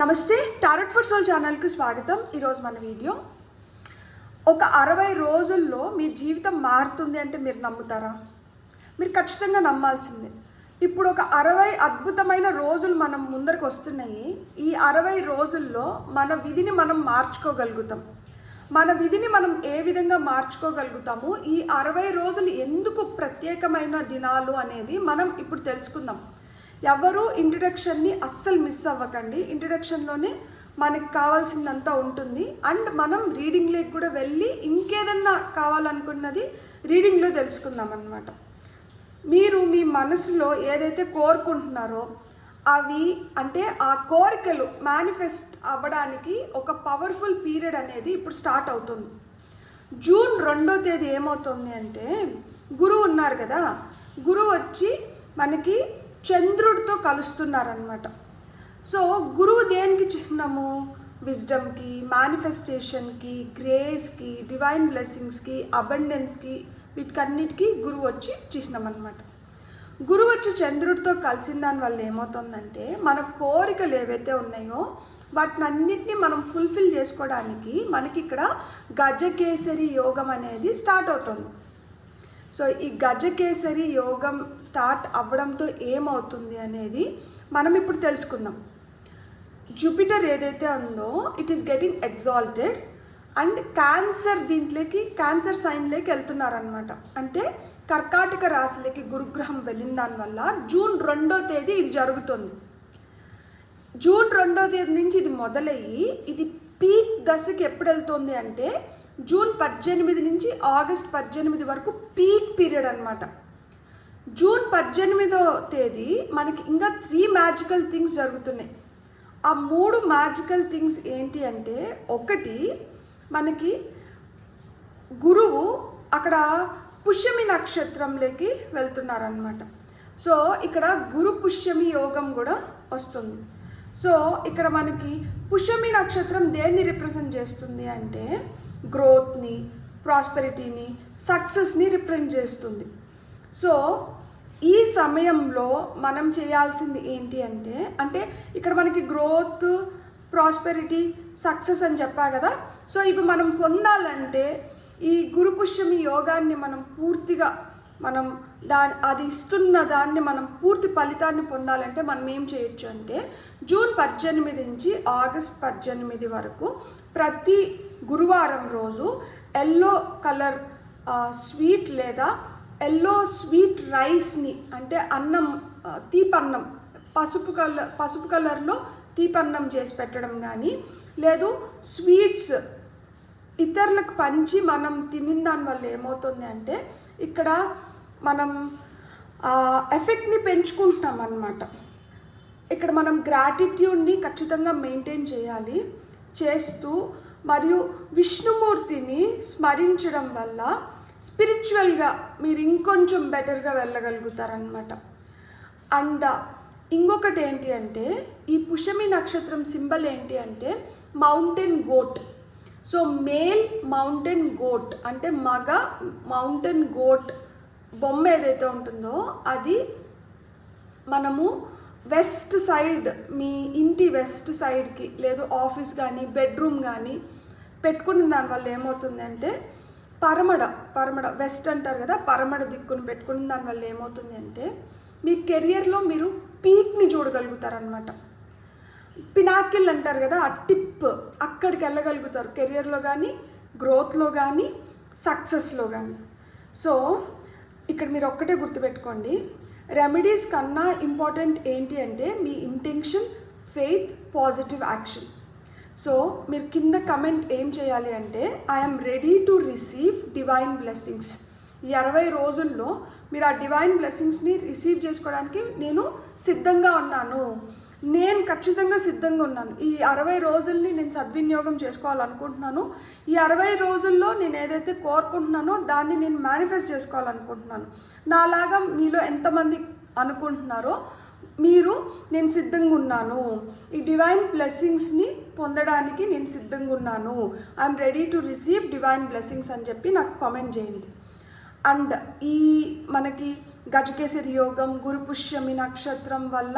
నమస్తే, tarot for soul ఛానల్కి స్వాగతం. ఈరోజు మన వీడియో ఒక 60 రోజుల్లో మీ జీవితం మారుతుంది అంటే మీరు నమ్ముతారా? మీరు ఖచ్చితంగా నమ్మాల్సిందే. ఇప్పుడు ఒక 60 అద్భుతమైన రోజులు మనం ముందరకు వస్తున్నాయి. ఈ 60 రోజుల్లో మన విధిని మనం మార్చుకోగలుగుతాం. మన విధిని మనం ఏ విధంగా మార్చుకోగలుగుతాము, ఈ 60 రోజులు ఎందుకు ప్రత్యేకమైన దినాలు అనేది మనం ఇప్పుడు తెలుసుకుందాం. ఎవరు ఇంట్రడక్షన్ని అస్సలు మిస్ అవ్వకండి. ఇంట్రడక్షన్లోనే మనకు కావాల్సిందంతా ఉంటుంది. అండ్ మనం రీడింగ్లోకి కూడా వెళ్ళి ఇంకేదన్నా కావాలనుకున్నది రీడింగ్లో తెలుసుకుందాం అన్నమాట. మీరు మీ మనసులో ఏదైతే కోరుకుంటున్నారో అవి అంటే ఆ కోరికలు మేనిఫెస్ట్ అవ్వడానికి ఒక పవర్ఫుల్ పీరియడ్ అనేది ఇప్పుడు స్టార్ట్ అవుతుంది. జూన్ 2వ తేదీ ఏమవుతుంది అంటే గురువు ఉన్నారు కదా, గురువు వచ్చి మనకి చంద్రుడితో కలుస్తున్నారనమాట. సో గురువు దేనికి చిహ్నము? విజ్డమ్కి, మేనిఫెస్టేషన్కి, గ్రేస్కి, డివైన్ బ్లెస్సింగ్స్కి, అబండెన్స్కి, వీటికన్నిటికీ గురువు వచ్చి చిహ్నం అనమాట. గురువు వచ్చి చంద్రుడితో కలిసిన దానివల్ల ఏమవుతుందంటే మన కోరికలు ఏవైతే ఉన్నాయో వాటినన్నిటినీ మనం ఫుల్ఫిల్ చేసుకోవడానికి మనకి ఇక్కడ గజకేసరి యోగం అనేది స్టార్ట్ అవుతుంది. సో ఈ గజకేసరి యోగం స్టార్ట్ అవ్వడంతో ఏమవుతుంది అనేది మనం ఇప్పుడు తెలుసుకుందాం. జూపిటర్ ఏదైతే ఉందో it is getting exalted and cancer సైన్లోకి వెళ్తున్నారనమాట. అంటే కర్కాటక రాశిలోకి గురుగ్రహం వెళ్ళిన దానివల్ల జూన్ 2వ తేదీ ఇది జరుగుతుంది. జూన్ 2వ తేదీ నుంచి ఇది మొదలయ్యి ఇది పీక్ దశకి ఎప్పుడు వెళ్తుంది అంటే జూన్ 18 నుంచి ఆగస్ట్ 18 వరకు పీక్ పీరియడ్ అనమాట. జూన్ 18వ తేదీ మనకి ఇంకా 3 మ్యాజికల్ థింగ్స్ జరుగుతున్నాయి. ఆ 3 మ్యాజికల్ థింగ్స్ ఏంటి అంటే, ఒకటి మనకి గురువు అక్కడ పుష్యమి నక్షత్రంలోకి వెళ్తున్నారనమాట. సో ఇక్కడ గురు పుష్యమి యోగం కూడా వస్తుంది. సో ఇక్కడ మనకి పుష్యమి నక్షత్రం దేన్ని రిప్రజెంట్ చేస్తుంది అంటే గ్రోత్ని, ప్రాస్పెరిటీని, సక్సెస్ని రిప్రజెంట్ చేస్తుంది. సో ఈ సమయంలో మనం చేయాల్సింది ఏంటి అంటే ఇక్కడ మనకి గ్రోత్, ప్రాస్పెరిటీ, సక్సెస్ అని చెప్పా కదా. సో ఇవి మనం పొందాలంటే ఈ గురు పుష్యమి యోగాన్ని మనం పూర్తిగా అది ఇస్తున్న దాన్ని మనం పూర్తి ఫలితాన్ని పొందాలంటే మనం ఏం చేయొచ్చు అంటే జూన్ 18 నుంచి ఆగస్ట్ 18 వరకు ప్రతి గురువారం రోజు ఎల్లో కలర్ స్వీట్ లేదా ఎల్లో స్వీట్ రైస్ని అంటే అన్నం, తీపన్నం, పసుపు కలర్లో తీపన్నం చేసి పెట్టడం కానీ, లేదు స్వీట్స్ ఇతరులకు పంచి మనం తినిన దానివల్ల ఏమవుతుంది అంటే ఇక్కడ మనం ఎఫెక్ట్ని పెంచుకుంటున్నాం అన్నమాట. ఇక్కడ మనం గ్రాటిట్యూడ్ని ఖచ్చితంగా మెయింటైన్ చేస్తూ మరియు విష్ణుమూర్తిని స్మరించడం వల్ల స్పిరిచువల్గా మీరు ఇంకొంచెం బెటర్గా వెళ్ళగలుగుతారనమాట. అండ్ ఇంకొకటి ఏంటి అంటే ఈ పుష్యమి నక్షత్రం సింబల్ ఏంటి అంటే mountain goat. So male mountain goat అంటే మగ మౌంటైన్ గోట్ బొమ్మ ఏదైతే ఉంటుందో అది మనము వెస్ట్ సైడ్, మీ ఇంటి వెస్ట్ సైడ్కి లేదు ఆఫీస్ కానీ బెడ్రూమ్ కానీ పెట్టుకున్న దానివల్ల ఏమవుతుంది అంటే పరమడ వెస్ట్ అంటారు కదా, పరమడ దిక్కును పెట్టుకున్న దానివల్ల ఏమవుతుంది అంటే మీ కెరియర్లో మీరు పీక్ని చూడగలుగుతారనమాట. పినాకిల్ అంటారు కదా, ఆ టిప్ అక్కడికి వెళ్ళగలుగుతారు కెరియర్లో కానీ, గ్రోత్లో కానీ, సక్సెస్లో కానీ. సో ఇక్కడ మీరు ఒక్కటే గుర్తుపెట్టుకోండి, రెమెడీస్ కన్నా ఇంపార్టెంట్ ఏంటి అంటే మీ intention, faith, positive action. So మీరు కింద కమెంట్ ఏం చేయాలి అంటే I'm ready to receive divine blessings. ఈ 60 రోజుల్లో మీరు ఆ డివైన్ బ్లెస్సింగ్స్ని రిసీవ్ చేసుకోవడానికి నేను సిద్ధంగా ఉన్నాను, నేను ఖచ్చితంగా సిద్ధంగా ఉన్నాను. ఈ 60 రోజుల్ని నేను సద్వినియోగం చేసుకోవాలనుకుంటున్నాను. ఈ 60 రోజుల్లో నేను ఏదైతే కోరుకుంటున్నానో దాన్ని నేను మేనిఫెస్ట్ చేసుకోవాలనుకుంటున్నాను. నాలాగా మీలో ఎంతమంది అనుకుంటున్నారో నేను సిద్ధంగా ఉన్నాను, ఈ డివైన్ బ్లెస్సింగ్స్ని పొందడానికి నేను సిద్ధంగా ఉన్నాను, I'm ready to receive divine blessings అని చెప్పి నాకు కామెంట్ చేయండి. అండ్ ఈ మనకి గజకేసరి యోగం, గురు పుష్యమి నక్షత్రం వల్ల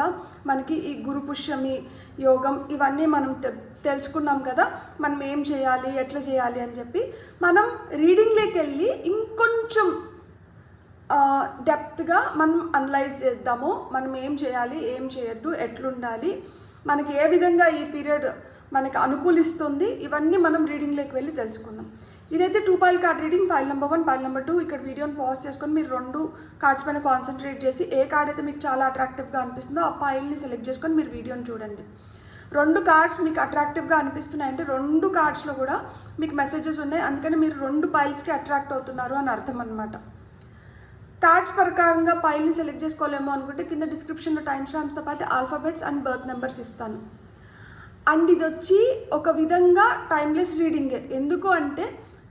మనకి ఈ గురు పుష్యమి యోగం ఇవన్నీ మనం తెలుసుకున్నాం కదా. మనం ఏం చేయాలి, ఎట్లా చేయాలి అని చెప్పి మనం రీడింగ్లోకి వెళ్ళి ఇంకొంచెం డెప్త్గా మనం అనలైజ్ చేద్దాము. మనం ఏం చేయాలి, ఏం చేయొద్దు, ఎట్లుండాలి, మనకి ఏ విధంగా ఈ పీరియడ్ మనకి అనుకూలిస్తుంది, ఇవన్నీ మనం రీడింగ్లోకి వెళ్ళి తెలుసుకుందాం. ఇదైతే 2 pile card reading. Pile number 1, pile number 2. ఇక్కడ వీడియోని పాజ్ చేసుకొని మీరు 2 కార్డ్స్ పైన కాన్సన్ట్రేట్ చేసి ఏ కార్డ్ అయితే మీకు చాలా అట్రాక్టివ్గా అనిపిస్తుందో ఆ పైల్ని సెలెక్ట్ చేసుకొని మీరు వీడియోని చూడండి. 2 కార్డ్స్ మీకు అట్రాక్టివ్గా అనిపిస్తున్నాయంటే 2 కార్డ్స్లో కూడా మీకు మెసేజెస్ ఉన్నాయి, అందుకని మీరు 2 పైల్స్కి అట్రాక్ట్ అవుతున్నారు అని అర్థం అనమాట. కార్డ్స్ ప్రకారంగా పైల్ని సెలెక్ట్ చేసుకోలేమో అనుకుంటే కింద డిస్క్రిప్షన్లో టైమ్ స్టాంప్స్తో పాటు ఆల్ఫాబెట్స్ అండ్ బర్త్ నెంబర్స్ ఇస్తాను. అండ్ ఇది వచ్చి ఒక విధంగా టైమ్లెస్ రీడింగే. ఎందుకు అంటే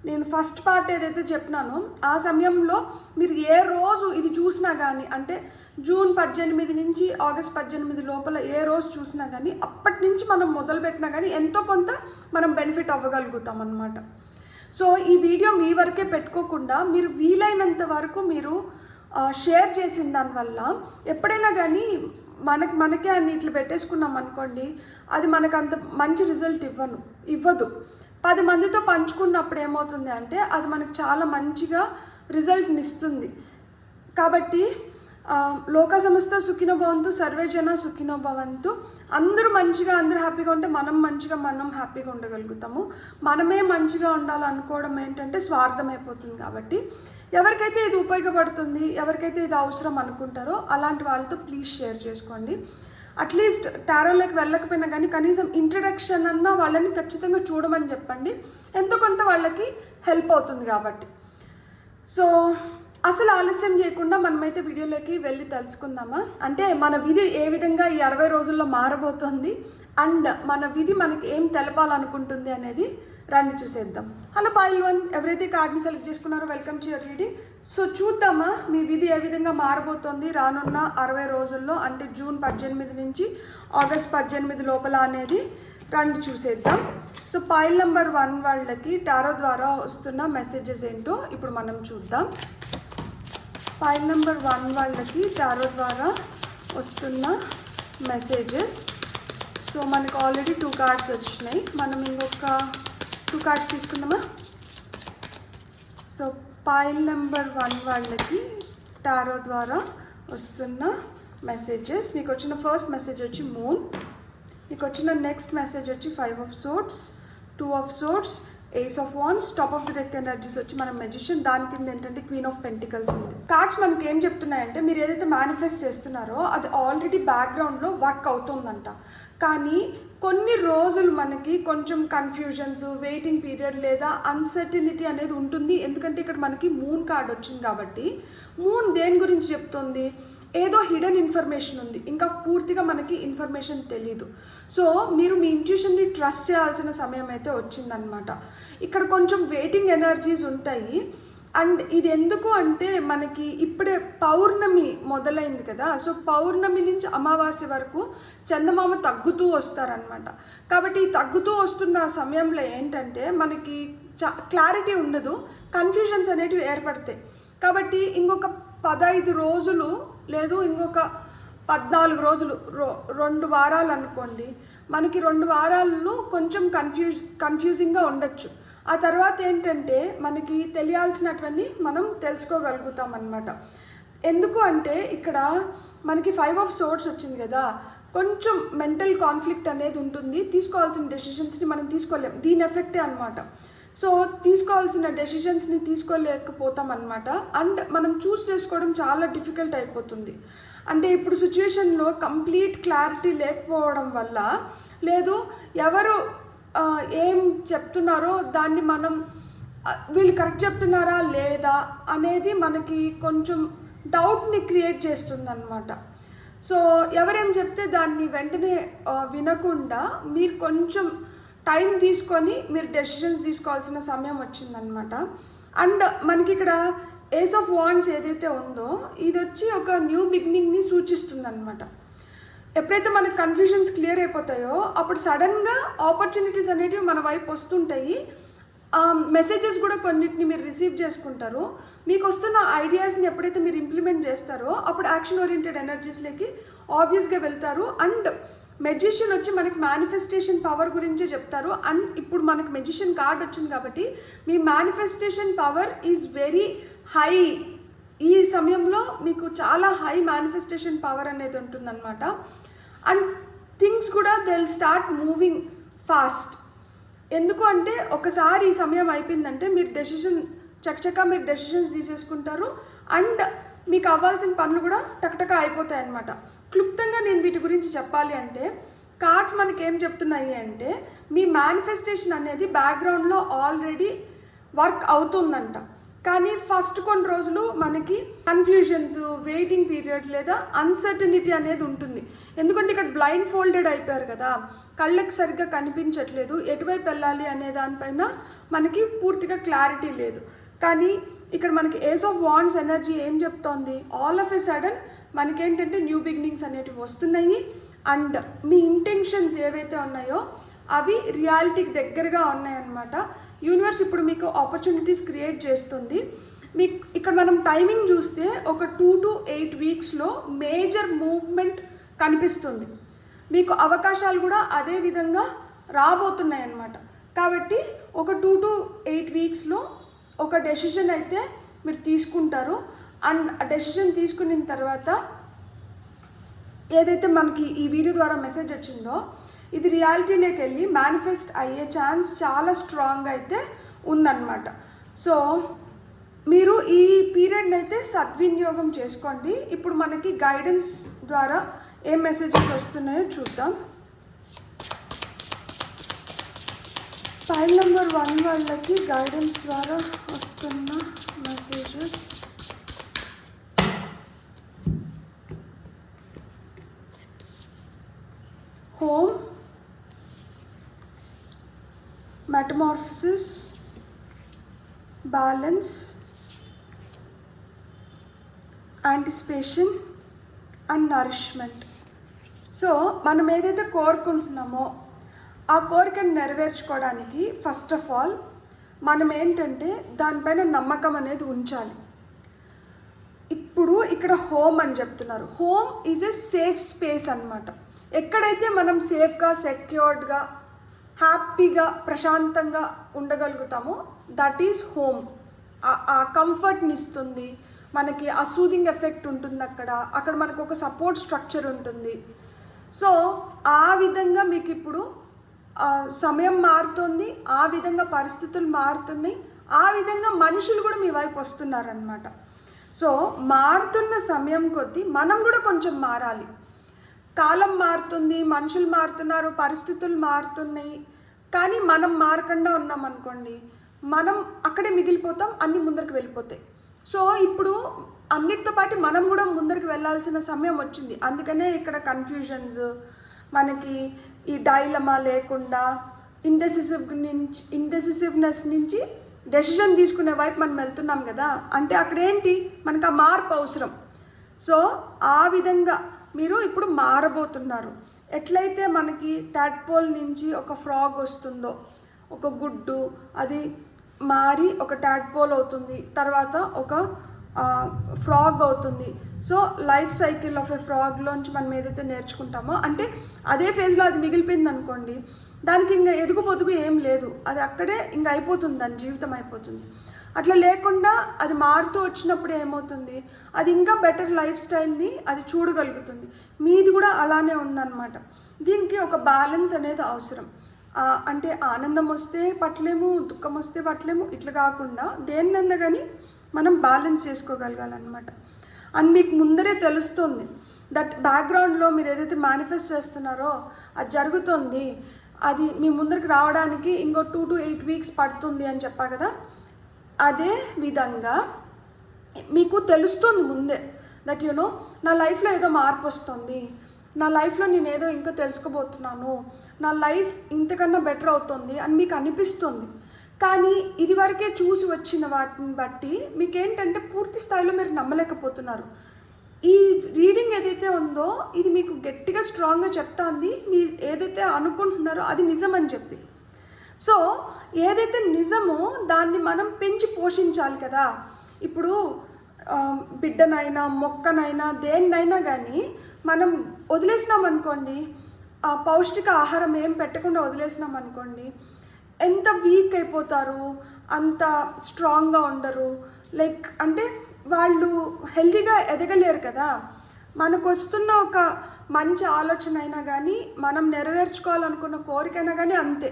నేను ఫస్ట్ పార్ట్ ఏదైతే చెప్పినానో ఆ సమయంలో మీరు ఏ రోజు ఇది చూసినా కానీ, అంటే జూన్ 18 నుంచి ఆగస్ట్ 18 లోపల ఏ రోజు చూసినా కానీ అప్పటి నుంచి మనం మొదలుపెట్టినా కానీ ఎంతో కొంత మనం బెనిఫిట్ అవ్వగలుగుతాం అన్నమాట. సో ఈ వీడియో మీ వరకే పెట్టుకోకుండా మీరు వీలైనంత వరకు మీరు షేర్ చేసిన దానివల్ల ఎప్పుడైనా కానీ మనకే అన్ని ఇట్లా పెట్టేసుకున్నాం అనుకోండి, అది మనకు అంత మంచి రిజల్ట్ ఇవ్వదు. 10 మందితో పంచుకున్నప్పుడు ఏమవుతుంది అంటే అది మనకు చాలా మంచిగా రిజల్ట్ని ఇస్తుంది. కాబట్టి లోక సంస్థ సుఖినో భవంతు, సర్వే జన సుఖినో భవంతు. అందరూ మంచిగా, అందరూ హ్యాపీగా ఉంటే మనం మంచిగా, మనం హ్యాపీగా ఉండగలుగుతాము. మనమే మంచిగా ఉండాలనుకోవడం ఏంటంటే స్వార్థం అయిపోతుంది. కాబట్టి ఎవరికైతే ఇది ఉపయోగపడుతుంది, ఎవరికైతే ఇది అవసరం అనుకుంటారో అలాంటి వాళ్ళతో ప్లీజ్ షేర్ చేసుకోండి. అట్లీస్ట్ టారోలోకి వెళ్ళకపోయినా కానీ కనీసం ఇంట్రడక్షన్ అన్నా వాళ్ళని ఖచ్చితంగా చూడమని చెప్పండి, ఎంతో కొంత వాళ్ళకి హెల్ప్ అవుతుంది కాబట్టి. సో అసలు ఆలస్యం చేయకుండా మనమైతే వీడియోలోకి వెళ్ళి తెలుసుకుందామా. అంటే మన విధి ఏ విధంగా ఈ 60 రోజుల్లో మారబోతోంది అండ్ మన విధి మనకి ఏం తెలపాలనుకుంటుంది అనేది రండి చూసేద్దాం. హలో పైల్ 1, ఎవరైతే కార్డ్ని సెలెక్ట్ చేసుకున్నారో welcome to your reading. So చూద్దామా మీ విధి ఏ విధంగా మారబోతోంది రానున్న 60 రోజుల్లో, అంటే జూన్ 18 నుంచి ఆగస్ట్ 18 లోపల అనేది రండి చూసేద్దాం. సో పైల్ నెంబర్ 1 వాళ్ళకి టారో ద్వారా వస్తున్న మెసేజెస్ ఏంటో ఇప్పుడు మనం చూద్దాం. పైల్ నెంబర్ 1 వాళ్ళకి టారో ద్వారా వస్తున్న మెసేజెస్. సో మనకు ఆల్రెడీ 2 కార్డ్స్ వచ్చినాయి, మనం ఇంకొక 2 కార్డ్స్ తీసుకుందామా. సో పైల్ నెంబర్ 1 వాళ్ళకి టారో ద్వారా వస్తున్న మెసేజెస్. మీకు వచ్చిన ఫస్ట్ మెసేజ్ వచ్చి మూన్, మీకు వచ్చిన నెక్స్ట్ మెసేజ్ వచ్చి 5 of swords, 2 of swords, ace of wands, top of the deck energies వచ్చి మన మెజిషియన్, దాని కింద ఏంటంటే క్వీన్ ఆఫ్ పెంటికల్స్ ఉంది. కార్డ్స్ మనకి ఏం చెప్తున్నాయంటే మీరు ఏదైతే మేనిఫెస్ట్ చేస్తున్నారో అది ఆల్రెడీ బ్యాక్గ్రౌండ్లో వర్క్ అవుతుందంట, కానీ కొన్ని రోజులు మనకి కొంచెం కన్ఫ్యూజన్స్, వెయిటింగ్ పీరియడ్ లేదా అన్సర్టినిటీ అనేది ఉంటుంది. ఎందుకంటే ఇక్కడ మనకి మూన్ కార్డ్ వచ్చింది కాబట్టి మూన్ దేని గురించి చెప్తుంది, ఏదో హిడెన్ ఇన్ఫర్మేషన్ ఉంది, ఇంకా పూర్తిగా మనకి ఇన్ఫర్మేషన్ తెలీదు. సో మీరు మీ ఇంట్యూషన్ని ట్రస్ట్ చేయాల్సిన సమయం అయితే వచ్చిందనమాట. ఇక్కడ కొంచెం వెయిటింగ్ ఎనర్జీస్ ఉంటాయి. అండ్ ఇది ఎందుకు అంటే మనకి ఇప్పుడే పౌర్ణమి మొదలైంది కదా, సో పౌర్ణమి నుంచి అమావాస్య వరకు చందమామ తగ్గుతూ వస్తారనమాట. కాబట్టి ఈ తగ్గుతూ వస్తున్న సమయంలో ఏంటంటే మనకి క్లారిటీ ఉండదు, కన్ఫ్యూజన్స్ అనేటివి ఏర్పడతాయి. కాబట్టి ఇంకొక 15 రోజులు లేదు ఇంకొక 14 రోజులు, 2 వారాలు అనుకోండి, మనకి 2 వారాల్లో కొంచెం కన్ఫ్యూజింగ్గా ఉండొచ్చు. ఆ తర్వాత ఏంటంటే మనకి తెలియాల్సినటువంటి మనం తెలుసుకోగలుగుతాం అన్నమాట. ఎందుకు అంటే ఇక్కడ మనకి 5 ఆఫ్ సోర్డ్స్ వచ్చింది కదా, కొంచెం మెంటల్ కాన్ఫ్లిక్ట్ అనేది ఉంటుంది, తీసుకోవాల్సిన డెసిషన్స్ని మనం తీసుకోలేం, దీని ఎఫెక్టే అనమాట. సో తీసుకోవాల్సిన డెసిషన్స్ని తీసుకోలేకపోతాం అనమాట. అండ్ మనం చూస్ చేసుకోవడం చాలా డిఫికల్ట్ అయిపోతుంది. అంటే ఇప్పుడు సిచ్యువేషన్లో కంప్లీట్ క్లారిటీ లేకపోవడం వల్ల, లేదు ఎవరు ఏం చెప్తున్నారో దాన్ని మనం వీళ్ళు కరెక్ట్ చెప్తున్నారా లేదా అనేది మనకి కొంచెం డౌట్ని క్రియేట్ చేస్తుందన్నమాట. సో ఎవరేం చెప్తే దాన్ని వెంటనే వినకుండా మీరు కొంచెం టైం తీసుకొని మీరు డెసిషన్స్ తీసుకోవాల్సిన సమయం వచ్చిందనమాట. అండ్ మనకి ఇక్కడ ఏస్ ఆఫ్ వాండ్స్ ఏదైతే ఉందో ఇది వచ్చి ఒక న్యూ బిగినింగ్ని సూచిస్తుంది అనమాట. ఎప్పుడైతే మనకు కన్ఫ్యూజన్స్ క్లియర్ అయిపోతాయో అప్పుడు సడన్గా ఆపర్చునిటీస్ అనేటివి మన వైపు వస్తుంటాయి. మెసేజెస్ కూడా కొన్నిటిని మీరు రిసీవ్ చేసుకుంటారు. మీకు వస్తున్న ఐడియాస్ని ఎప్పుడైతే మీరు ఇంప్లిమెంట్ చేస్తారో అప్పుడు యాక్షన్ ఓరియంటెడ్ ఎనర్జీస్లోకి ఆబ్వియస్గా వెళ్తారు. అండ్ మెజిషియన్ వచ్చి మనకి మేనిఫెస్టేషన్ పవర్ గురించే చెప్తారు. అండ్ ఇప్పుడు మనకి మెజిషియన్ కార్డ్ వచ్చింది కాబట్టి మీ manifestation power is very high. ఈ సమయంలో మీకు చాలా హై మేనిఫెస్టేషన్ పవర్ అనేది ఉంటుందన్నమాట. అండ్ థింగ్స్ కూడా they will start moving fast. ఎందుకు అంటే ఒకసారి ఈ సమయం అయిపోయిందంటే మీరు చకచకా మీరు డెసిషన్స్ తీసేసుకుంటారు. అండ్ మీకు అవ్వాల్సిన పనులు కూడా టకటక అయిపోతాయి అన్నమాట. క్లుప్తంగా నేను వీటి గురించి చెప్పాలి అంటే కార్డ్స్ మనకి ఏం చెప్తున్నాయి అంటే మీ మేనిఫెస్టేషన్ అనేది బ్యాక్గ్రౌండ్లో ఆల్రెడీ వర్క్ అవుతుందంట. కానీ ఫస్ట్ కొన్ని రోజులు మనకి కన్ఫ్యూజన్స్, వెయిటింగ్ పీరియడ్ లేదా అన్సర్టనిటీ అనేది ఉంటుంది. ఎందుకంటే ఇక్కడ బ్లైండ్ ఫోల్డెడ్ అయిపోయారు కదా, కళ్ళకి సరిగ్గా కనిపించట్లేదు, ఎటువైపు వెళ్ళాలి అనే దానిపైన మనకి పూర్తిగా క్లారిటీ లేదు. కానీ ఇక్కడ మనకి ఏస్ ఆఫ్ వాండ్స్ ఎనర్జీ ఏం చెప్తోంది, ఆల్ ఆఫ్ ఎ సడన్ మనకేంటంటే న్యూ బిగినింగ్స్ అనేటివి వస్తున్నాయి. అండ్ మీ ఇంటెన్షన్స్ ఏవైతే ఉన్నాయో అవి రియాలిటీకి దగ్గరగా ఉన్నాయన్నమాట. యూనివర్స్ ఇప్పుడు మీకు ఆపర్చునిటీస్ క్రియేట్ చేస్తుంది. మీకు ఇక్కడ మనం టైమింగ్ చూస్తే ఒక 2 to 8 వీక్స్లో మేజర్ మూవ్మెంట్ కనిపిస్తుంది. మీకు అవకాశాలు కూడా అదే విధంగా రాబోతున్నాయి అన్నమాట. కాబట్టి ఒక 2 to 8 వీక్స్లో ఒక డెసిషన్ అయితే మీరు తీసుకుంటారు. అండ్ ఆ డెసిషన్ తీసుకున్న తర్వాత ఏదైతే మనకి ఈ వీడియో ద్వారా మెసేజ్ వచ్చిందో ఇది రియాలిటీలోకి వెళ్ళి మేనిఫెస్ట్ అయ్యే ఛాన్స్ చాలా స్ట్రాంగ్ అయితే ఉందన్నమాట. సో మీరు ఈ పీరియడ్ని అయితే సద్వినియోగం చేసుకోండి. ఇప్పుడు మనకి గైడెన్స్ ద్వారా ఏం మెసేజెస్ వస్తున్నాయో చూద్దాం. ఫైల్ నెంబర్ 1 వాళ్ళకి గైడెన్స్ ద్వారా వస్తున్న messages. Home, metamorphosis, balance, anticipation and nourishment. So మనం ఏదైతే కోరుకుంటున్నామో ఆ కోరికను నెరవేర్చుకోవడానికి ఫస్ట్ ఆఫ్ ఆల్ మనం ఏంటంటే దానిపైన నమ్మకం అనేది ఉంచాలి. ఇప్పుడు ఇక్కడ హోమ్ అని చెప్తున్నారు. Home is a safe space అన్నమాట. ఎక్కడైతే మనం సేఫ్గా, సెక్యూర్డ్గా, హ్యాపీగా, ప్రశాంతంగా ఉండగలుగుతామో దట్ ఈజ్ హోమ్. ఆ కంఫర్ట్ని ఇస్తుంది మనకి, ఆ సూదింగ్ ఎఫెక్ట్ ఉంటుంది అక్కడ మనకు ఒక సపోర్ట్ స్ట్రక్చర్ ఉంటుంది. సో ఆ విధంగా మీకు ఇప్పుడు సమయం మారుతుంది, ఆ విధంగా పరిస్థితులు మారుతున్నాయి, ఆ విధంగా మనుషులు కూడా మీ వైపు వస్తున్నారనమాట. సో మారుతున్న సమయం కొద్దీ మనం కూడా కొంచెం మారాలి. కాలం మారుతుంది, మనుషులు మారుతున్నారు, పరిస్థితులు మారుతున్నాయి, కానీ మనం మారకుండా ఉన్నాం అనుకోండి మనం అక్కడే మిగిలిపోతాం, అన్నీ ముందరికి వెళ్ళిపోతాయి. సో ఇప్పుడు అన్నిటితో పాటు మనం కూడా ముందరికి వెళ్ళాల్సిన సమయం వచ్చింది. అందుకనే ఇక్కడ కన్ఫ్యూజన్స్, మనకి ఈ డైలమా లేకుండా ఇండెసిసివ్నెస్ నుంచి డెసిషన్ తీసుకునే వైపు మనం వెళ్తున్నాం కదా. అంటే అక్కడ ఏంటి, మనకు ఆ మార్పు అవసరం. సో ఆ విధంగా మీరు ఇప్పుడు మారబోతున్నారు. ఎట్లయితే మనకి టాడ్పోల్ నుంచి ఒక ఫ్రాగ్ వస్తుందో, ఒక గుడ్డు అది మారి ఒక టాడ్పోల్ అవుతుంది, తర్వాత ఒక ఫ్రాగ్ అవుతుంది. So life cycle of a ఫ్రాగ్లోంచి మనం ఏదైతే నేర్చుకుంటామో, అంటే అదే ఫేజ్లో అది మిగిలిపోయింది అనుకోండి, దానికి ఇంకా ఎదుగు పొదుగు ఏం లేదు, అది అక్కడే ఇంకా అయిపోతుంది, దాని జీవితం అయిపోతుంది. అట్లా లేకుండా అది మారుతూ వచ్చినప్పుడు ఏమవుతుంది, అది ఇంకా బెటర్ లైఫ్ స్టైల్ని అది చూడగలుగుతుంది. మీది కూడా అలానే ఉందన్నమాట. దీనికి ఒక బ్యాలెన్స్ అనేది అవసరం. అంటే ఆనందం వస్తే పట్టలేము, దుఃఖం వస్తే పట్టలేము, ఇట్లా కాకుండా దేన్నన్నా కానీ మనం బ్యాలెన్స్ చేసుకోగలగాలన్నమాట. అండ్ మీకు ముందరే తెలుస్తుంది దట్ బ్యాక్గ్రౌండ్లో మీరు ఏదైతే మేనిఫెస్ట్ చేస్తున్నారో అది జరుగుతుంది, అది మీ ముందరికి రావడానికి ఇంకో 2 to 8 వీక్స్ పడుతుంది అని చెప్పా కదా. అదే విధంగా మీకు తెలుస్తుంది ముందే దట్ నా లైఫ్లో ఏదో మార్పు వస్తుంది, నా లైఫ్లో నేను ఏదో ఇంకా తెలుసుకోబోతున్నాను, నా లైఫ్ ఇంతకన్నా బెటర్ అవుతుంది అని మీకు అనిపిస్తుంది. కానీ ఇదివరకే చూసి వచ్చిన వాటిని బట్టి మీకేంటంటే పూర్తి స్థాయిలో మీరు నమ్మలేకపోతున్నారు. ఈ రీడింగ్ ఏదైతే ఉందో ఇది మీకు గట్టిగా స్ట్రాంగ్గా చెప్తాంది మీరు ఏదైతే అనుకుంటున్నారో అది నిజమని చెప్పి. సో ఏదైతే నిజమో దాన్ని మనం పెంచి పోషించాలి కదా. ఇప్పుడు బిడ్డనైనా మొక్కనైనా దేన్నైనా కానీ మనం వదిలేసినాం అనుకోండి, ఆ పౌష్టిక ఆహారం ఏం పెట్టకుండా వదిలేసినాం అనుకోండి, ఎంత వీక్ అయిపోతారు, అంత స్ట్రాంగ్గా ఉండరు. లైక్ అంటే వాళ్ళు హెల్తీగా ఎదగలేరు కదా. మనకు వస్తున్న ఒక మంచి ఆలోచన అయినా కానీ, మనం నెరవేర్చుకోవాలనుకున్న కోరికైనా కానీ అంతే.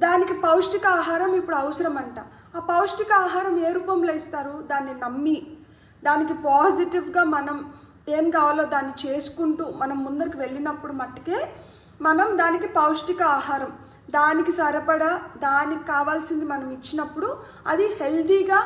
దానికి పౌష్టిక ఆహారం ఇప్పుడు అవసరం అంట. ఆ పౌష్టిక ఆహారం ఏ రూపంలో ఇస్తారు? దాన్ని నమ్మి, దానికి పాజిటివ్గా మనం ఏం కావాలో దాన్ని చేసుకుంటూ మనం ముందరికి వెళ్ళినప్పుడు మట్టుకే మనం దానికి పౌష్టిక ఆహారం, దానికి సరిపడా దానికి కావాల్సింది మనం ఇచ్చినప్పుడు అది హెల్తీగా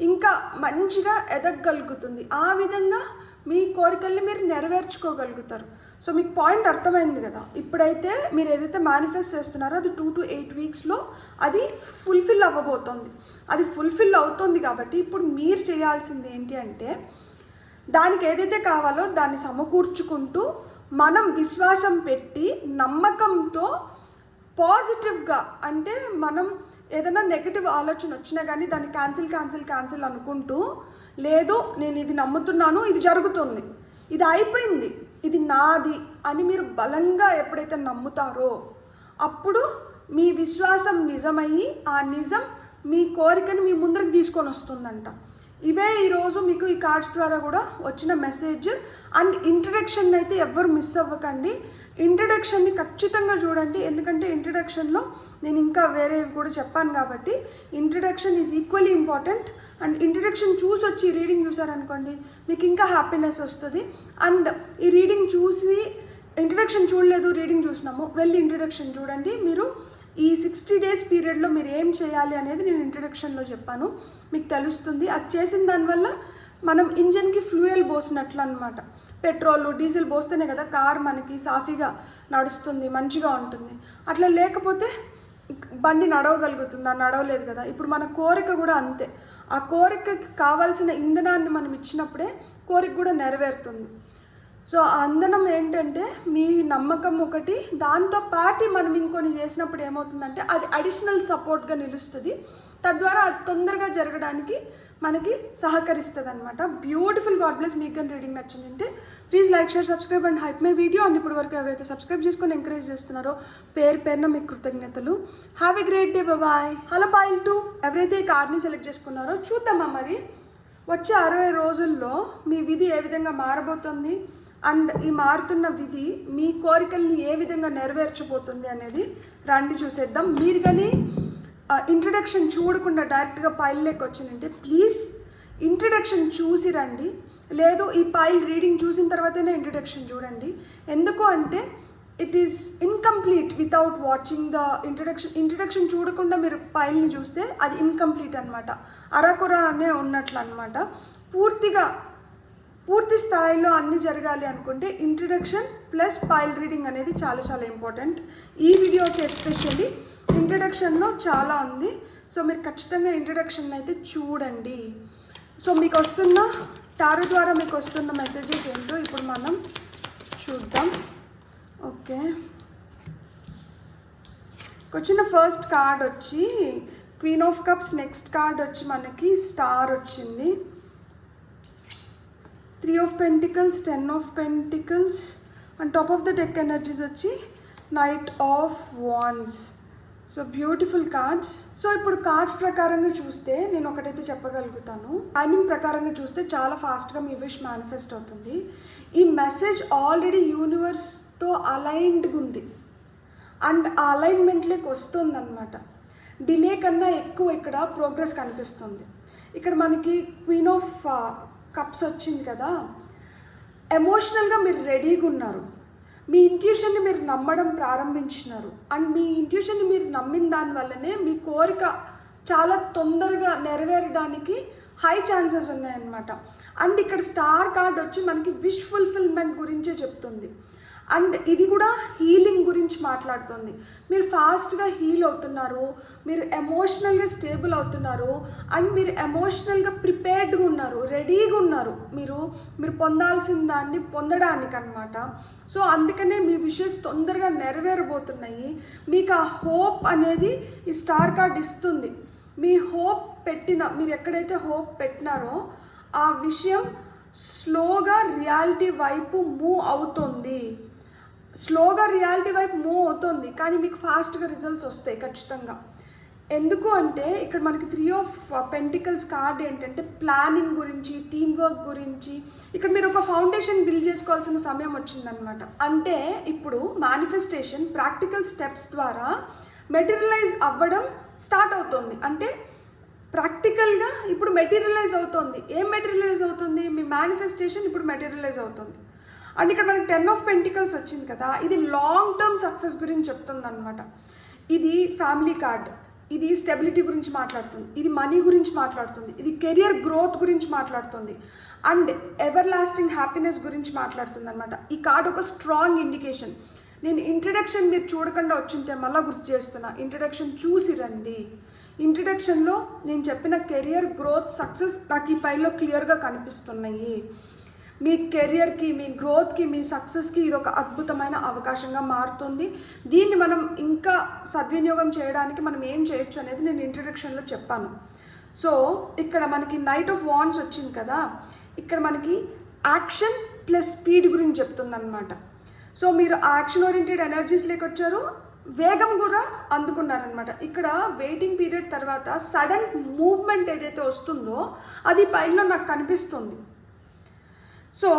ఇంకా మంచిగా ఎదగగలుగుతుంది. ఆ విధంగా మీ కోరికల్ని మీరు నెరవేర్చుకోగలుగుతారు. సో మీకు పాయింట్ అర్థమైంది కదా. ఇప్పుడైతే మీరు ఏదైతే మేనిఫెస్ట్ చేస్తున్నారో అది 2 to 8 వీక్స్లో అది ఫుల్ఫిల్ అవ్వబోతోంది. అది ఫుల్ఫిల్ అవుతుంది కాబట్టి ఇప్పుడు మీరు చేయాల్సింది ఏంటి అంటే, దానికి ఏదైతే కావాలో దాన్ని సమకూర్చుకుంటూ మనం విశ్వాసం పెట్టి నమ్మకంతో పాజిటివ్గా, అంటే మనం ఏదైనా నెగిటివ్ ఆలోచన వచ్చినా కానీ దాన్ని క్యాన్సిల్ అనుకుంటూ, లేదు నేను ఇది నమ్ముతున్నాను, ఇది జరుగుతుంది, ఇది అయిపోయింది, ఇది నాది అని మీరు బలంగా ఎప్పుడైతే నమ్ముతారో అప్పుడు మీ విశ్వాసం నిజమయ్యి ఆ నిజం మీ కోరికని మీ ముందరికి తీసుకొని వస్తుందంట. ఇవే ఈరోజు మీకు ఈ కార్డ్స్ ద్వారా కూడా వచ్చిన మెసేజ్. అండ్ ఇంట్రడక్షన్ అయితే ఎవ్వరు మిస్ అవ్వకండి. ఇంట్రడక్షన్ని ఖచ్చితంగా చూడండి, ఎందుకంటే ఇంట్రడక్షన్లో నేను ఇంకా వేరేవి కూడా చెప్పాను కాబట్టి introduction is equally important. And introduction చూసి వచ్చి రీడింగ్ చూసారనుకోండి మీకు ఇంకా హ్యాపీనెస్ వస్తుంది. అండ్ ఈ రీడింగ్ చూసి ఇంట్రడక్షన్ చూడలేదు, రీడింగ్ చూసినాము, వెళ్ళి ఇంట్రడక్షన్ చూడండి. మీరు ఈ 60 days పీరియడ్లో మీరు ఏం చేయాలి అనేది నేను ఇంట్రడక్షన్లో చెప్పాను, మీకు తెలుస్తుంది. అది చేసిన దానివల్ల మనం ఇంజన్కి ఫ్లూయల్ పోసినట్లు అనమాట. పెట్రోల్ డీజిల్ పోస్తేనే కదా కార్ మనకి సాఫీగా నడుస్తుంది, మంచిగా ఉంటుంది. అట్లా లేకపోతే బండి నడవగలుగుతుందా? నడవలేదు కదా. ఇప్పుడు మన కోరిక కూడా అంతే. ఆ కోరికకి కావాల్సిన ఇంధనాన్ని మనం ఇచ్చినప్పుడే కోరిక కూడా నెరవేరుతుంది. సో ఆ ఇంధనం ఏంటంటే మీ నమ్మకం ఒకటి, దాంతో పాటు మనం ఇంకొని చేసినప్పుడు ఏమవుతుందంటే అది అడిషనల్ సపోర్ట్గా నిలుస్తుంది. తద్వారా అది తొందరగా జరగడానికి మనకి సహకరిస్తుంది అనమాట. బ్యూటిఫుల్. God bless. మీకు కానీ రీడింగ్ నచ్చిందంటే please like, share, subscribe and hype my video. And ఇప్పటి వరకు ఎవరైతే సబ్స్క్రైబ్ చేసుకొని ఎంకరేజ్ చేస్తున్నారో పేరున మీకు కృతజ్ఞతలు. Have a great day. Bye. Hello పాయిల్ 2 ఎవరైతే ఈ కార్డ్ని సెలెక్ట్ చేసుకున్నారో చూద్దామా మరి వచ్చే 60 రోజుల్లో మీ విధి ఏ విధంగా మారబోతుంది, అండ్ ఈ మారుతున్న విధి మీ కోరికల్ని ఏ విధంగా నెరవేర్చబోతుంది అనేది రండి చూసేద్దాం. మీరు కానీ ఇంట్రడక్షన్ చూడకుండా డైరెక్ట్గా పైల్లోకి వచ్చిందంటే ప్లీజ్ ఇంట్రడక్షన్ చూసి రండి. లేదు ఈ పైల్ రీడింగ్ చూసిన తర్వాతనే ఇంట్రడక్షన్ చూడండి. ఎందుకు అంటే it is incomplete without watching the introduction చూడకుండా మీరు పైల్ని చూస్తే అది ఇన్కంప్లీట్ అనమాట, అరకొర అనే ఉన్నట్లు అనమాట. పూర్తి స్థాయిలో అన్నీ జరగాలి అనుకుంటే ఇంట్రడక్షన్ ప్లస్ పైల్ రీడింగ్ అనేది చాలా ఇంపార్టెంట్. ఈ వీడియోకి ఎస్పెషల్లీ ఇంట్రడక్షన్లో చాలా ఉంది. సో మీరు ఖచ్చితంగా ఇంట్రడక్షన్ అయితే చూడండి. సో మీకు వస్తున్న టారో ద్వారా మీకు వస్తున్న మెసేజెస్ ఏంటో ఇప్పుడు మనం చూద్దాం. ఓకే, వచ్చిన ఫస్ట్ కార్డ్ వచ్చి queen of cups. Next card వచ్చి మనకి స్టార్ వచ్చింది. 3 of Pentacles, 10 of Pentacles. And top of the deck energies వచ్చి knight of wands. So beautiful cards. So ఇప్పుడు కార్డ్స్ ప్రకారంగా చూస్తే నేను ఒకటైతే చెప్పగలుగుతాను, టైమింగ్ ప్రకారంగా చూస్తే చాలా ఫాస్ట్గా మీ విష్ మేనిఫెస్ట్ అవుతుంది. ఈ మెసేజ్ ఆల్రెడీ యూనివర్స్తో అలైన్డ్గా ఉంది అండ్ ఆ అలైన్మెంట్లోకి వస్తుంది అనమాట. డిలే కన్నా ఎక్కువ ఇక్కడ ప్రోగ్రెస్ కనిపిస్తుంది. ఇక్కడ మనకి క్వీన్ ఆఫ్ కప్స్ వచ్చింది కదా. ఎమోషనల్గా మీరు రెడీగా ఉన్నారు, మీ ఇంట్యూషన్ని మీరు నమ్మడం ప్రారంభించినారు. అండ్ మీ ఇంట్యూషన్ని మీరు నమ్మిన దానివల్లనే మీ కోరిక చాలా తొందరగా నెరవేరడానికి హై ఛాన్సెస్ ఉన్నాయన్నమాట. అండ్ ఇక్కడ స్టార్ కార్డ్ వచ్చి మనకి విష్ ఫుల్ఫిల్మెంట్ గురించే చెప్తుంది. అండ్ ఇది కూడా హీలింగ్ గురించి మాట్లాడుతుంది. మీరు ఫాస్ట్గా హీల్ అవుతున్నారు, మీరు ఎమోషనల్గా స్టేబుల్ అవుతున్నారు, అండ్ మీరు ఎమోషనల్గా ప్రిపేర్డ్గా ఉన్నారు, రెడీగా ఉన్నారు మీరు పొందాల్సిన దాన్ని పొందడానికి అనమాట. సో అందుకనే మీ విషెస్ తొందరగా నెరవేరబోతున్నాయి. మీకు ఆ హోప్ అనేది ఈ స్టార్ కార్డ్ ఇస్తుంది. మీ హోప్ మీరు ఎక్కడైతే హోప్ పెట్టినారో ఆ విషయం స్లోగా రియాలిటీ వైపు మూవ్ అవుతుంది. కానీ మీకు ఫాస్ట్గా రిజల్ట్స్ వస్తాయి ఖచ్చితంగా. ఎందుకు అంటే ఇక్కడ మనకి 3 ఆఫ్ పెంటికల్స్ కార్డ్ ఏంటంటే ప్లానింగ్ గురించి, టీమ్ వర్క్ గురించి, ఇక్కడ మీరు ఒక ఫౌండేషన్ బిల్డ్ చేసుకోవాల్సిన సమయం వచ్చిందనమాట. అంటే ఇప్పుడు మేనిఫెస్టేషన్ ప్రాక్టికల్ స్టెప్స్ ద్వారా మెటీరియలైజ్ అవ్వడం స్టార్ట్ అవుతుంది. అంటే ప్రాక్టికల్గా ఇప్పుడు మెటీరియలైజ్ అవుతుంది. ఏం మెటీరియలైజ్ అవుతుంది? మీ మేనిఫెస్టేషన్ ఇప్పుడు మెటీరియలైజ్ అవుతుంది. అండ్ ఇక్కడ మనకి 10 ఆఫ్ పెంటికల్స్ వచ్చింది కదా, ఇది లాంగ్ టర్మ్ సక్సెస్ గురించి చెప్తుంది అనమాట. ఇది ఫ్యామిలీ కార్డ్, ఇది స్టెబిలిటీ గురించి మాట్లాడుతుంది, ఇది మనీ గురించి మాట్లాడుతుంది, ఇది కెరియర్ గ్రోత్ గురించి మాట్లాడుతుంది, అండ్ ఎవర్ లాస్టింగ్ హ్యాపీనెస్ గురించి మాట్లాడుతుంది అనమాట. ఈ కార్డ్ ఒక స్ట్రాంగ్ ఇండికేషన్. నేను ఇంట్రడక్షన్ మీరు చూడకుండా వచ్చింటే మళ్ళీ గుర్తు చేస్తున్నా, ఇంట్రడక్షన్ చూసి రండి. ఇంట్రడక్షన్లో నేను చెప్పిన కెరియర్ గ్రోత్ సక్సెస్ నాకు ఈ పైలో క్లియర్గా కనిపిస్తున్నాయి. మీ కెరియర్కి, మీ గ్రోత్కి, మీ సక్సెస్కి ఇది ఒక అద్భుతమైన అవకాశంగా మారుతుంది. దీన్ని మనం ఇంకా సద్వినియోగం చేయడానికి మనం ఏం చేయొచ్చు అనేది నేను ఇంట్రడక్షన్లో చెప్పాను. సో ఇక్కడ మనకి నైట్ ఆఫ్ వాండ్స్ వచ్చింది కదా, ఇక్కడ మనకి యాక్షన్ ప్లస్ స్పీడ్ గురించి చెప్తుంది అనమాట. సో మీరు యాక్షన్ ఓరియంటెడ్ ఎనర్జీస్లోకి వచ్చారు, వేగం కూడా అందుకున్నారనమాట. ఇక్కడ వెయిటింగ్ పీరియడ్ తర్వాత సడన్ మూవ్మెంట్ ఏదైతే వస్తుందో అది పైలో నాకు కనిపిస్తుంది. సో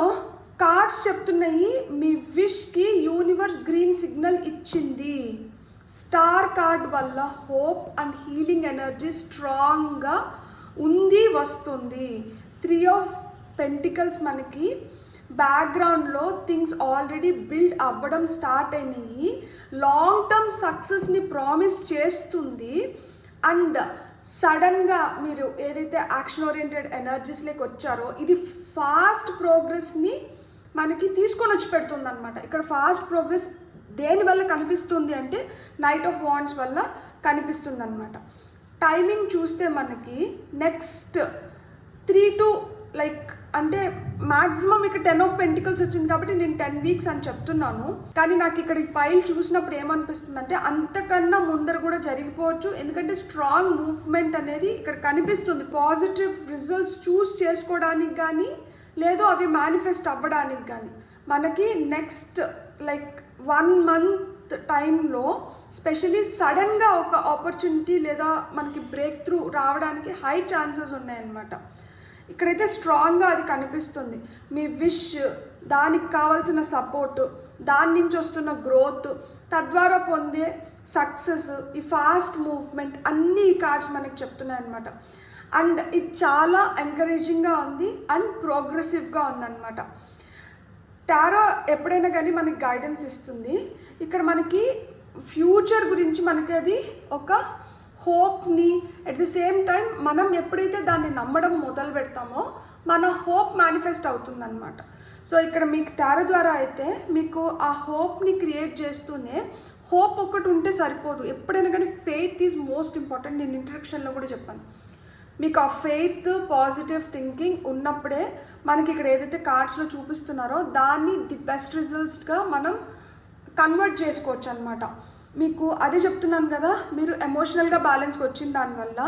కార్డ్స్ చెప్తున్నాయి మీ విష్కి యూనివర్స్ గ్రీన్ సిగ్నల్ ఇచ్చింది. స్టార్ కార్డ్ వల్ల హోప్ అండ్ హీలింగ్ ఎనర్జీ స్ట్రాంగ్గా వస్తుంది. 3 ఆఫ్ పెంటికల్స్ మనకి బ్యాక్గ్రౌండ్లో థింగ్స్ ఆల్రెడీ బిల్డ్ అవ్వడం స్టార్ట్ అయినాయి. లాంగ్ టర్మ్ సక్సెస్ని ప్రామిస్ చేస్తుంది. అండ్ సడన్గా మీరు ఏదైతే యాక్షన్ ఓరియంటెడ్ ఎనర్జీస్లోకి వచ్చారో ఇది ఫాస్ట్ ప్రోగ్రెస్ని మనకి తీసుకొని వచ్చి పెడుతుంది అనమాట. ఇక్కడ ఫాస్ట్ ప్రోగ్రెస్ దేనివల్ల కనిపిస్తుంది అంటే నైట్ ఆఫ్ వాండ్స్ వల్ల కనిపిస్తుంది అనమాట. టైమింగ్ చూస్తే మనకి నెక్స్ట్ 3 to అంటే మ్యాక్సిమం ఇక్కడ 10 ఆఫ్ పెంటికల్స్ వచ్చింది కాబట్టి నేను 10 వీక్స్ అని చెప్తున్నాను. కానీ నాకు ఇక్కడ ఈ పైల్ చూసినప్పుడు ఏమనిపిస్తుంది అంటే అంతకన్నా ముందర కూడా జరిగిపోవచ్చు. ఎందుకంటే స్ట్రాంగ్ మూవ్మెంట్ అనేది ఇక్కడ కనిపిస్తుంది. పాజిటివ్ రిజల్ట్స్ చూస్ చేసుకోవడానికి కానీ లేదు అవి మేనిఫెస్ట్ అవ్వడానికి కానీ మనకి నెక్స్ట్ 1 month టైంలో స్పెషలీ సడన్గా ఒక ఆపర్చునిటీ లేదా మనకి బ్రేక్ త్రూ రావడానికి హై ఛాన్సెస్ ఉన్నాయన్నమాట. ఇక్కడైతే స్ట్రాంగ్గా అది కనిపిస్తుంది. మీ విష్, దానికి కావాల్సిన సపోర్ట్, దాని నుంచి వస్తున్న గ్రోత్, తద్వారా పొందే సక్సెస్, ఈ ఫాస్ట్ మూవ్మెంట్ అన్నీ ఈ కార్డ్స్ మనకి చెప్తున్నాయి అనమాట. అండ్ ఇది చాలా ఎంకరేజింగ్గా ఉంది అండ్ ప్రోగ్రెసివ్గా ఉందన్నమాట. టారో ఎప్పుడైనా కానీ మనకి గైడెన్స్ ఇస్తుంది. ఇక్కడ మనకి ఫ్యూచర్ గురించి మనకి అది ఒక హోప్ని, అట్ ది సేమ్ టైం మనం ఎప్పుడైతే దాన్ని నమ్మడం మొదలు పెడతామో మన హోప్ మేనిఫెస్ట్ అవుతుందన్నమాట. సో ఇక్కడ మీకు టారో ద్వారా అయితే మీకు ఆ హోప్ని క్రియేట్ చేస్తూనే, హోప్ ఒకటి ఉంటే సరిపోదు, ఎప్పుడైనా కానీ ఫెయిత్ ఈజ్ మోస్ట్ ఇంపార్టెంట్. నేను ఇంట్రడక్షన్లో కూడా చెప్పాను. మీకు ఆ ఫెయిత్, పాజిటివ్ థింకింగ్ ఉన్నప్పుడే మనకి ఇక్కడ ఏదైతే కార్డ్స్లో చూపిస్తున్నారో దాన్ని ది బెస్ట్ రిజల్ట్స్గా మనం కన్వర్ట్ చేసుకోవచ్చు అనమాట. మీకు అదే చెప్తున్నాను కదా, మీరు ఎమోషనల్గా బ్యాలెన్స్కి వచ్చిన దానివల్ల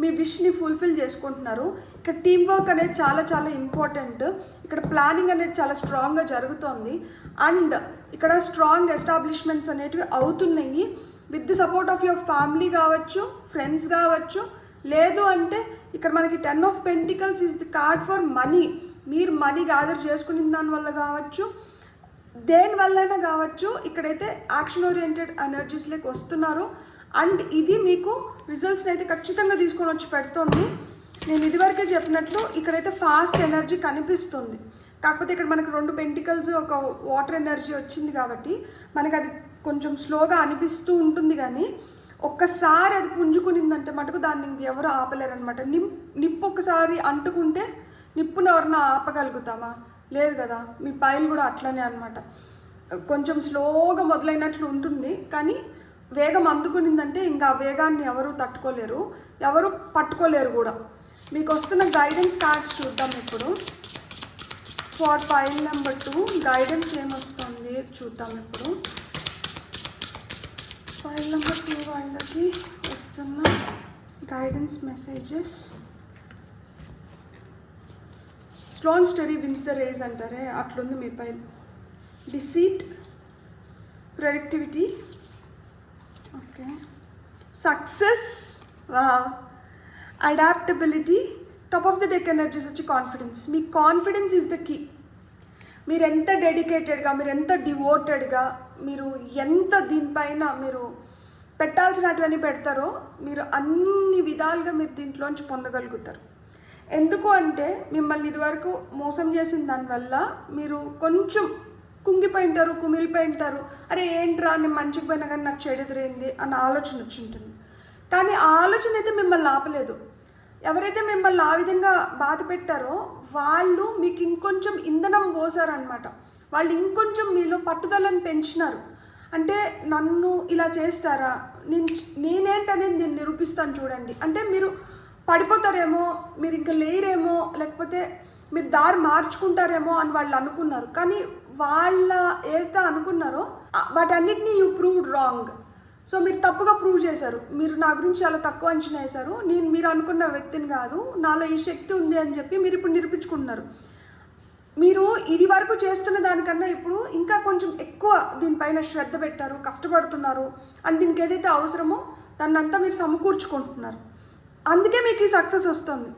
మీ విష్ని ఫుల్ఫిల్ చేసుకుంటున్నారు. ఇక్కడ టీమ్ వర్క్ అనేది చాలా చాలా ఇంపార్టెంట్. ఇక్కడ ప్లానింగ్ అనేది చాలా స్ట్రాంగ్గా జరుగుతోంది. అండ్ ఇక్కడ స్ట్రాంగ్ ఎస్టాబ్లిష్మెంట్స్ అనేటివి అవుతున్నాయి with the support of your family కావచ్చు, ఫ్రెండ్స్ కావచ్చు, లేదు అంటే ఇక్కడ మనకి 10 of pentacles is the card for money. మీరు మనీ గ్యాదర్ చేసుకునే దానివల్ల కావచ్చు, దేనివల్లైనా కావచ్చు, ఇక్కడైతే యాక్షన్ ఓరియంటెడ్ ఎనర్జీస్లోకి వస్తున్నారు. అండ్ ఇది మీకు రిజల్ట్స్ని అయితే ఖచ్చితంగా తీసుకొని వచ్చి పెడుతుంది. నేను ఇదివరకే చెప్పినట్లు ఇక్కడైతే ఫాస్ట్ ఎనర్జీ కనిపిస్తుంది. కాకపోతే ఇక్కడ మనకు 2 పెంటికల్స్, ఒక వాటర్ ఎనర్జీ వచ్చింది కాబట్టి మనకి అది కొంచెం స్లోగా అనిపిస్తూ ఉంటుంది. కానీ ఒక్కసారి అది పుంజుకునిందంటే మటుకు దాన్ని ఇంకెవరు ఆపలేరనమాట. నిప్పు ఒక్కసారి అంటుకుంటే నిప్పును ఎవరన్నా ఆపగలుగుతామా? లేదు కదా. మీ పైల్ కూడా అట్లనే అనమాట. కొంచెం స్లోగా మొదలైనట్లు ఉంటుంది, కానీ వేగం అందుకునిందంటే ఇంకా ఆ వేగాన్ని ఎవరు తట్టుకోలేరు, ఎవరు పట్టుకోలేరు కూడా. మీకు వస్తున్న గైడెన్స్ కార్డ్స్ చూద్దాం ఇప్పుడు. ఫర్ ఫైల్ నెంబర్ 2 గైడెన్స్ ఏమొస్తుంది చూద్దాం ఇప్పుడు. ఫైల్ నెంబర్ 2 వాళ్ళకి వస్తున్న guidance messages. Slow and steady wins the race అంటారే, అట్లుంది మీ పైన. Deceit, productivity, okay, success, adaptability, top of the deck energies వచ్చి కాన్ఫిడెన్స్. మీ కాన్ఫిడెన్స్ ఈజ్ ద కీ. మీరు ఎంత డెడికేటెడ్గా, మీరు ఎంత డివోటెడ్గా, మీరు ఎంత దీనిపైన మీరు పెట్టాల్సినటువంటి పెడతారో మీరు అన్ని విధాలుగా మీరు దీంట్లోంచి పొందగలుగుతారు. ఎందుకు అంటే మిమ్మల్ని ఇదివరకు మోసం చేసిన దానివల్ల మీరు కొంచెం కుంగిపోయి ఉంటారు, కుమిలిపోయి ఉంటారు. అరే ఏంట్రా నేను మంచికి పోయినా కానీ నాకు చెడు ఎదురైంది అన్న ఆలోచన వచ్చి ఉంటుంది. కానీ ఆ ఆలోచన అయితే మిమ్మల్ని ఆపలేదు. ఎవరైతే మిమ్మల్ని ఆ విధంగా బాధ పెట్టారో వాళ్ళు మీకు ఇంకొంచెం ఇంధనం పోసారనమాట. వాళ్ళు ఇంకొంచెం మీలో పట్టుదలను పెంచినారు. అంటే నన్ను ఇలా చేస్తారా, నేనేంటనేది నేను నిరూపిస్తాను చూడండి. అంటే మీరు పడిపోతారేమో, మీరు ఇంకా లేరేమో, లేకపోతే మీరు దారి మార్చుకుంటారేమో అని వాళ్ళు అనుకున్నారు. కానీ వాళ్ళ ఏదైతే అనుకున్నారో వాటన్నిటినీ యూ ప్రూవ్డ్ రాంగ్. సో మీరు తప్పుగా ప్రూవ్ చేశారు. మీరు నా గురించి చాలా తక్కువ అంచనా వేశారు. నేను మీరు అనుకున్న వ్యక్తిని కాదు, నాలో ఈ శక్తి ఉంది అని చెప్పి మీరు ఇప్పుడు నిరూపించుకుంటున్నారు. మీరు ఇది వరకు చేస్తున్న దానికన్నా ఇప్పుడు ఇంకా కొంచెం ఎక్కువ దీనిపైన శ్రద్ధ పెట్టారు, కష్టపడుతున్నారు. అండ్ దీనికి ఏదైతే అవసరమో దాన్నంతా మీరు సమకూర్చుకుంటున్నారు. అందుకే మీకు ఈ సక్సెస్ వస్తుంది.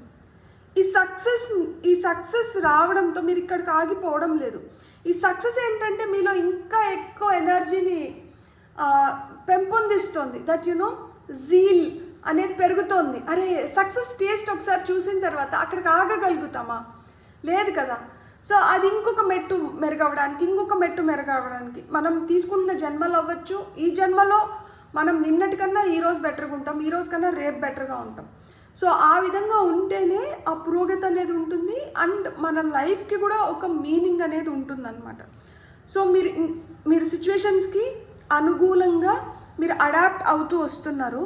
ఈ సక్సెస్ రావడంతో మీరు ఇక్కడికి ఆగిపోవడం లేదు. ఈ సక్సెస్ ఏంటంటే మీలో ఇంకా ఎక్కువ ఎనర్జీని పెంపొందిస్తుంది. దట్ జీల్ అనేది పెరుగుతోంది. అరే సక్సెస్ టేస్ట్ ఒకసారి చూసిన తర్వాత అక్కడికి ఆగగలుగుతామా? లేదు కదా. సో అది ఇంకొక మెట్టు మెరుగవడానికి మనం తీసుకుంటున్న జన్మలు అవ్వచ్చు. ఈ జన్మలో మనం నిన్నటికన్నా ఈరోజు బెటర్గా ఉంటాం, ఈ రోజు కన్నా రేపు బెటర్గా ఉంటాం. సో ఆ విధంగా ఉంటేనే ఆ పురోగతి అనేది ఉంటుంది. అండ్ మన లైఫ్కి కూడా ఒక మీనింగ్ అనేది ఉంటుందన్నమాట. సో మీరు సిచ్యువేషన్స్కి అనుకూలంగా మీరు అడాప్ట్ అవుతూ వస్తున్నారు.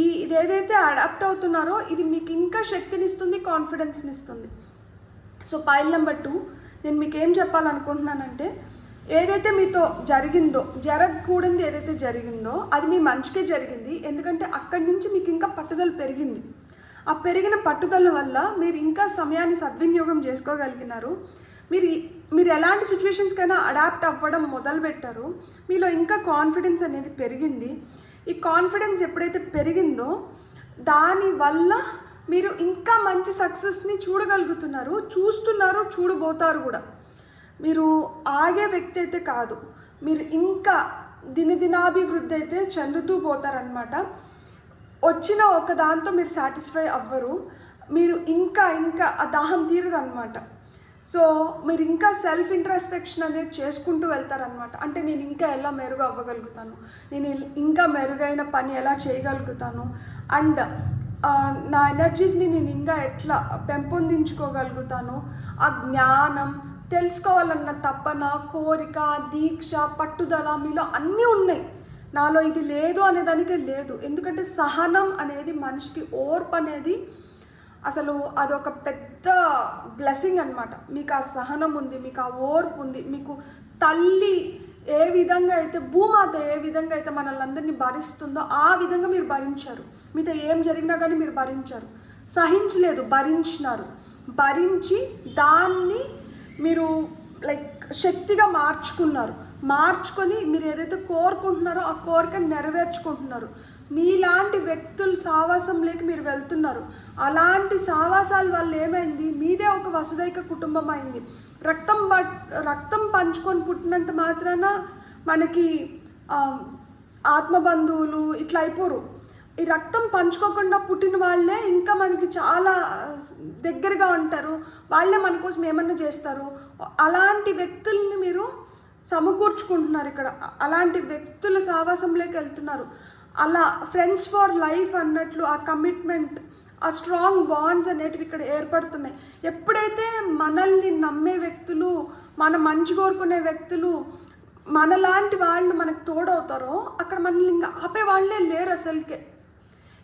ఇది ఏదైతే అడాప్ట్ అవుతున్నారో ఇది మీకు ఇంకా శక్తినిస్తుంది, కాన్ఫిడెన్స్ని ఇస్తుంది. సో పైల్ నెంబర్ 2 నేను మీకు ఏం చెప్పాలనుకుంటున్నానంటే, ఏదైతే మీతో జరగకూడదు ఏదైతే జరిగిందో అది మీ మంచికే జరిగింది. ఎందుకంటే అక్కడి నుంచి మీకు ఇంకా పట్టుదల పెరిగింది. ఆ పెరిగిన పట్టుదల వల్ల మీరు ఇంకా సమయాన్ని సద్వినియోగం చేసుకోగలిగినారు. మీరు ఎలాంటి సిచ్యువేషన్స్కైనా అడాప్ట్ అవ్వడం మొదలుపెట్టారు. మీలో ఇంకా కాన్ఫిడెన్స్ అనేది పెరిగింది. ఈ కాన్ఫిడెన్స్ ఎప్పుడైతే పెరిగిందో దానివల్ల మీరు ఇంకా మంచి సక్సెస్ని చూస్తున్నారు, చూడబోతారు కూడా. మీరు ఆగే వ్యక్తి అయితే కాదు, మీరు ఇంకా దినదినాభివృద్ధి అయితే చెందుతూ పోతారనమాట. వచ్చిన ఒక దాంతో మీరు సాటిస్ఫై అవ్వరు, మీరు ఇంకా ఆ దాహం తీరదనమాట. సో మీరు ఇంకా సెల్ఫ్ ఇంట్రాస్పెక్షన్ అనేది చేసుకుంటూ వెళ్తారనమాట. అంటే నేను ఇంకా ఎలా మెరుగు అవ్వగలుగుతాను, నేను ఇంకా మెరుగైన పని ఎలా చేయగలుగుతాను, అండ్ నా ఎనర్జీస్ని నేను ఇంకా ఎట్లా పెంపొందించుకోగలుగుతాను. ఆ జ్ఞానం తెలుసుకోవాలన్న తపన, కోరిక, దీక్ష, పట్టుదల మీలో అన్నీ ఉన్నాయి. నాలో ఇది లేదు అనేదానికే లేదు. ఎందుకంటే సహనం అనేది మనిషికి, ఓర్పు అనేది అసలు అదొక పెద్ద బ్లెస్సింగ్ అనమాట. మీకు ఆ సహనం ఉంది, మీకు ఆ ఓర్పు ఉంది. మీకు తల్లి ఏ విధంగా అయితే, భూమాత ఏ విధంగా అయితే మనల్ని అందరినీ భరిస్తుందో ఆ విధంగా మీరు భరించారు. మీతో ఏం జరిగినా కానీ మీరు భరించారు, సహించలేదు, భరించి దాన్ని మీరు శక్తిగా మార్చుకొని మీరు ఏదైతే కోరుకుంటున్నారో ఆ కోరికను నెరవేర్చుకుంటున్నారు. మీలాంటి వ్యక్తుల సావాసంలోకి మీరు వెళ్తున్నారు. అలాంటి సావాసాల వల్ల ఏమైంది, మీదే ఒక వసుదైక కుటుంబం అయింది. రక్తం పంచుకొని పుట్టినంత మాత్రాన మనకి ఆత్మబంధువులు ఇట్లా అయిపోరు. ఈ రక్తం పంచుకోకుండా పుట్టిన వాళ్ళే ఇంకా మనకి చాలా దగ్గరగా ఉంటారు, వాళ్ళే మన కోసం ఏమన్నా చేస్తారు. అలాంటి వ్యక్తుల్ని మీరు సమకూర్చుకుంటున్నారు ఇక్కడ, అలాంటి వ్యక్తుల సావాసంలోకి వెళ్తున్నారు. అలా ఫ్రెండ్స్ ఫర్ లైఫ్ అన్నట్లు ఆ కమిట్మెంట్, ఆ స్ట్రాంగ్ బాండ్స్ అనేటివి ఇక్కడ ఏర్పడుతున్నాయి. ఎప్పుడైతే మనల్ని నమ్మే వ్యక్తులు, మన మంచి కోరుకునే వ్యక్తులు మనలాంటి వాళ్ళు మనకు తోడవుతారో అక్కడ మనల్ని ఇంకా ఆపే వాళ్ళే లేరు అసలుకే.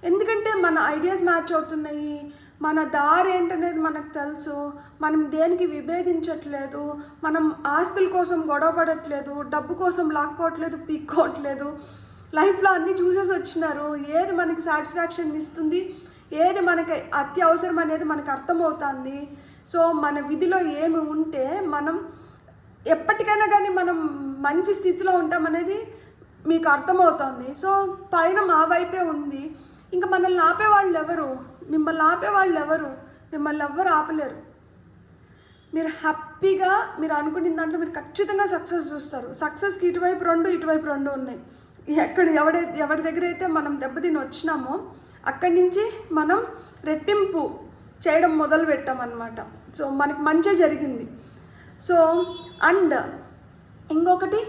ఎందుకంటే మన ఐడియాస్ మ్యాచ్ అవుతున్నాయి, మన దారి ఏంటనేది మనకు తెలుసు, మనం దేనికి విభేదించట్లేదు, మనం ఆస్తుల కోసం గొడవ పడట్లేదు, డబ్బు కోసం లాక్కోవట్లేదు, పీక్కోవట్లేదు. లైఫ్లో అన్నీ చూసేసి వచ్చినారు. ఏది మనకి సాటిస్ఫాక్షన్ ఇస్తుంది, ఏది మనకి అత్యవసరం అనేది మనకు అర్థమవుతుంది. సో మన విధిలో ఏమి ఉంటే మనం ఎప్పటికైనా కానీ మనం మంచి స్థితిలో ఉంటామనేది మీకు అర్థమవుతుంది. సో పైన మా వైపే ఉంది. ఇంకా మనల్ని ఆపేవాళ్ళు ఎవరు? మిమ్మల్ని ఆపేవాళ్ళు ఎవరు? మిమ్మల్ని ఎవ్వరు ఆపలేరు. మీరు హ్యాపీగా మీరు అనుకున్న దాంట్లో మీరు ఖచ్చితంగా సక్సెస్ చూస్తారు. సక్సెస్కి ఇటువైపు రెండు ఉన్నాయి. ఎవరి దగ్గర అయితే మనం దెబ్బతిని వచ్చినామో అక్కడి నుంచి మనం రెట్టింపు చేయడం మొదలు పెట్టామన్నమాట. సో మనకి మంచి జరిగింది. సో అండ్ ఇంకొకటి,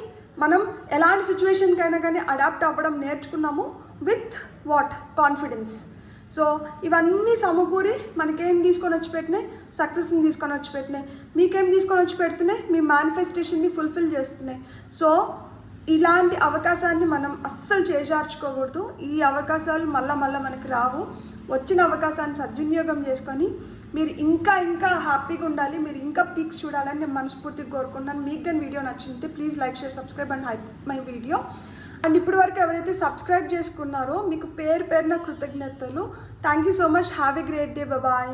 మనం ఎలాంటి సిచ్యువేషన్కైనా కానీ అడాప్ట్ అవ్వడం నేర్చుకున్నాము విత్ వాట్? కాన్ఫిడెన్స్. సో ఇవన్నీ సమకూరి మనకేం తీసుకొని వచ్చి పెట్టినాయి? సక్సెస్ని తీసుకొని వచ్చి పెట్టినాయి. మీకేం తీసుకొని వచ్చి పెడుతున్నాయి? మీ మేనిఫెస్టేషన్ని ఫుల్ఫిల్ చేస్తున్నాయి. సో ఇలాంటి అవకాశాన్ని మనం అస్సలు చేజార్చుకోకూడదు. ఈ అవకాశాలు మళ్ళా మనకి రావు. వచ్చిన అవకాశాన్ని సద్వినియోగం చేసుకొని మీరు ఇంకా హ్యాపీగా ఉండాలి, మీరు ఇంకా పీక్స్ చూడాలని నేను మనస్ఫూర్తిగా కోరుకున్నాను. మీకు కానీ వీడియో నచ్చింది please like, share, subscribe and hype my video. And ఇప్పటి వరకు ఎవరైతే సబ్స్క్రైబ్ చేసుకున్నారో మీకు పేరున కృతజ్ఞతలు. Thank you so much. Have a great day. Bye.